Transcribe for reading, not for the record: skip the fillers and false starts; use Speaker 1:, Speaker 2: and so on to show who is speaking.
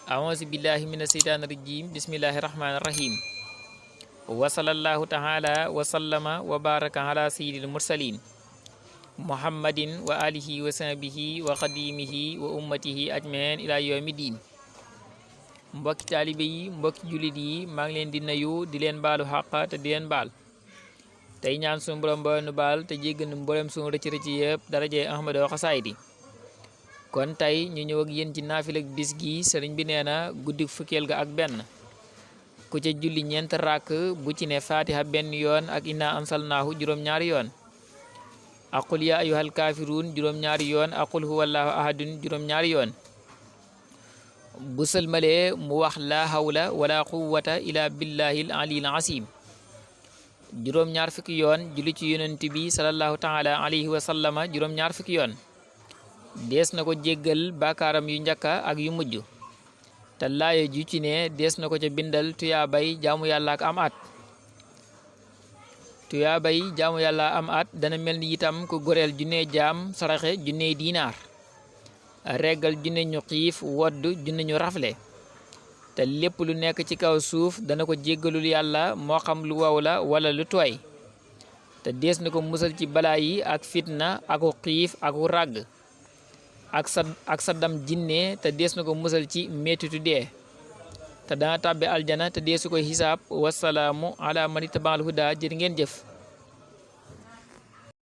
Speaker 1: أعوذ بالله من الشيطان الرجيم بسم الله الرحمن الرحيم وصلى الله تعالى وسلم وبارك على سيد المرسلين محمد وآله وصحبه وخديمه وأمته أجمعين إلى يوم الدين mbokki taalibe yi mbokki jullit yi maa ngi leen di nuyu di leen baalu xàq te di leen baal tey ñaan suñu borom ba nu baal te jéggal nu mboolem suñu rëcc rëcc yëpp darajee Ahmadu xasaayid yi kon tey ñu ñëw ak yéen ci naafila ak bis gi sëriñ bi nee na guddi fukkeel ga ak benn ku ca julli ñeent ràkk bu ci ne fatiha benn yoon ak inna ansalnaahu juróom-ñaari yoon ak qul yaa ayyuhal kaafiruun juróom-ñaari yoon ak qul huwallaahu ahadun juróom-ñaari yoon bu sëlmalee mu wax laa hawla wala quwwata illa billahil aliyil asim juróom-ñaar fukki yoon julli ci yonent bi sallallahu taala alayhi wa sallama juróom-ñaar fukki yoon dees na ko jéggal baakaaram yu njëkka ak yu mujj te laaya ju ci ne dees na ko ca bindal tuyaabay jaamu yàlla ak am at tuyaabay jaamu yàlla am at dana mel ni itam ku goreel junne jaam saraxe junne diinaar reggal junne ñu xiif wodd junne ñu rafle te lépp lu nekk ci kaw suuf dana ko jéggalul yàlla moo xam lu wow la wala lu tooy te dees na ko musal ci balaa yi ak fitna aku xiif aku ràgg ak saddam jinne te dees na ko musal ci mettitu dee te dana tàbbi aljana te deesu koy xisaab wasalaamu ala man ittabaal huda jërë ngeen jëf